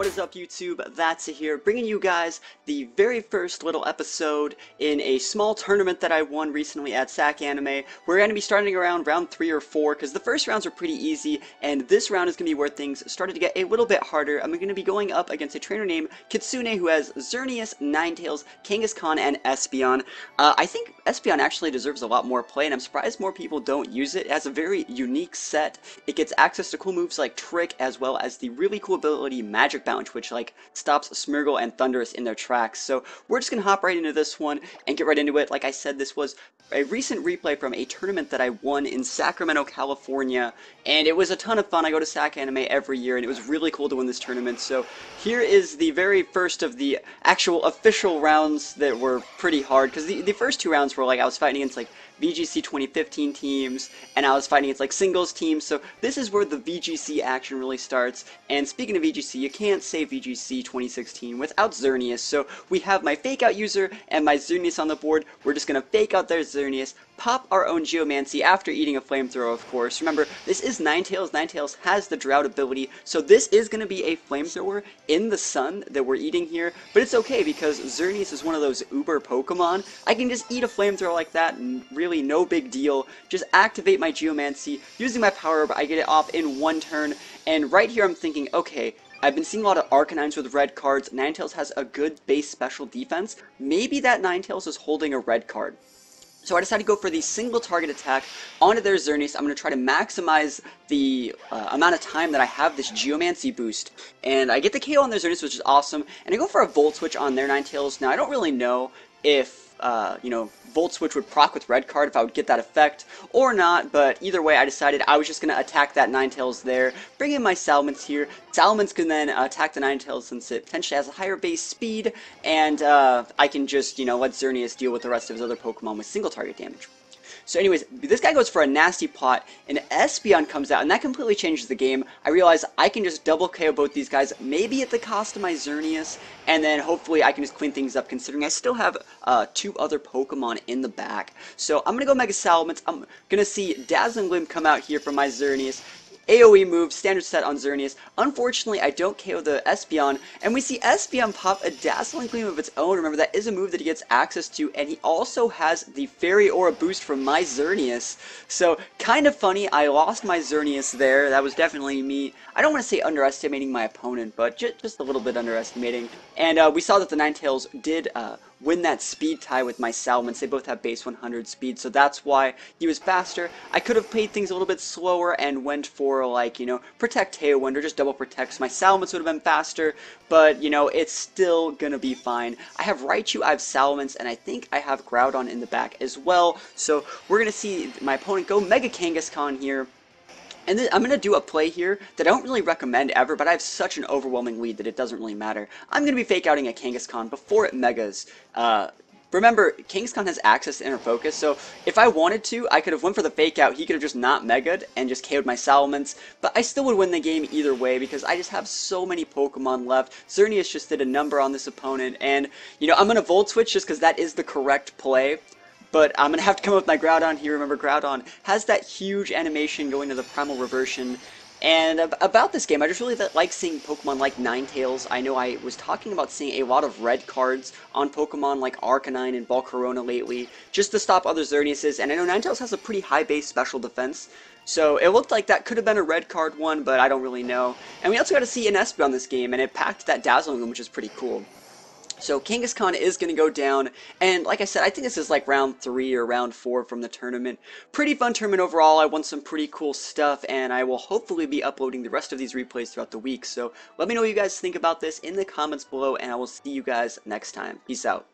What is up, YouTube? That's here, bringing you guys the very first little episode in a small tournament that I won recently at SAC Anime. We're going to be starting around round 3 or 4, because the first rounds are pretty easy, and this round is going to be where things started to get a little bit harder. I'm going to be going up against a trainer named Kitsune, who has Xerneas, Ninetales, Kangaskhan, and Espeon. I think Espeon actually deserves a lot more play, and I'm surprised more people don't use it. It has a very unique set. It gets access to cool moves like Trick, as well as the really cool ability Magic Bounce, which like stops Smeargle and Thundurus in their tracks. So we're just gonna hop right into this one and get right into it. Like I said, this was a recent replay from a tournament that I won in Sacramento, California, and it was a ton of fun. I go to SAC Anime every year, and it was really cool to win this tournament. So here is the very first of the actual official rounds that were pretty hard, because the first two rounds were like I was fighting against like VGC 2015 teams, and I was fighting against like singles teams, so this is where the VGC action really starts. And speaking of VGC, you can't say VGC 2016 without Xerneas, so we have my fake out user and my Xerneas on the board. We're just gonna fake out their Xerneas, pop our own Geomancy after eating a flamethrower, of course. Remember, this is Ninetales. Ninetales has the drought ability, so this is going to be a flamethrower in the sun that we're eating here, but it's okay because Xerneas is one of those uber Pokemon. I can just eat a flamethrower like that, and really no big deal. Just activate my Geomancy. Using my power up, I get it off in one turn, and right here I'm thinking, okay, I've been seeing a lot of Arcanines with red cards. Ninetales has a good base special defense. Maybe that Ninetales is holding a red card. So I decided to go for the single target attack onto their Xerneas. I'm going to try to maximize the amount of time that I have this Geomancy boost. And I get the KO on their Xerneas, which is awesome. And I go for a Volt Switch on their Ninetales. Now, I don't really know if, Volt Switch would proc with red card, if I would get that effect or not, but either way I decided I was just going to attack that Ninetales there, bring in my Salamence here. Salamence can then attack the Ninetales since it potentially has a higher base speed, and I can just, let Xerneas deal with the rest of his other Pokemon with single target damage. So anyways, this guy goes for a nasty pot, and Espeon comes out, and that completely changes the game. I realize I can just double KO both these guys, maybe at the cost of my Xerneas, and then hopefully I can just clean things up, considering I still have two other Pokemon in the back. So I'm going to go Mega Salamence. I'm going to see Dazzling Gleam come out here from my Xerneas. AoE move, standard set on Xerneas. Unfortunately, I don't KO the Espeon, and we see Espeon pop a Dazzling Gleam of its own. Remember, that is a move that he gets access to, and he also has the Fairy Aura boost from my Xerneas. So, kind of funny, I lost my Xerneas there. That was definitely me. I don't want to say underestimating my opponent, but just a little bit underestimating. And we saw that the Ninetales did win that speed tie with my Salamence. They both have base 100 speed, so that's why he was faster. I could have played things a little bit slower and went for, like, Protect Tailwind or just double protects. My Salamence would have been faster, but, it's still gonna be fine. I have Raichu, I have Salamence, and I think I have Groudon in the back as well. So we're gonna see my opponent go Mega Kangaskhan here. And then I'm going to do a play here that I don't really recommend ever, but I have such an overwhelming lead that it doesn't really matter. I'm going to be fake outing a Kangaskhan before it Megas. Remember, Kangaskhan has access to Inner Focus, so if I wanted to, I could have went for the fake out. He could have just not Mega'd and just KO'd my Salamence, but I still would win the game either way because I just have so many Pokemon left. Xerneas just did a number on this opponent, and, I'm going to Volt Switch just because that is the correct play. But I'm going to have to come up with my Groudon here. Remember, Groudon has that huge animation going to the Primal Reversion. And about this game, I just really like seeing Pokemon like Ninetales. I know I was talking about seeing a lot of red cards on Pokemon like Arcanine and Volcarona lately, just to stop other Xerneases. And I know Ninetales has a pretty high base special defense, so it looked like that could have been a red card one, but I don't really know. And we also got to see an Espeon on this game, and it packed that Dazzling Gleam, which is pretty cool. So Kangaskhan is going to go down, and like I said, I think this is like round 3 or round 4 from the tournament. Pretty fun tournament overall. I won some pretty cool stuff, and I will hopefully be uploading the rest of these replays throughout the week. So let me know what you guys think about this in the comments below, and I will see you guys next time. Peace out.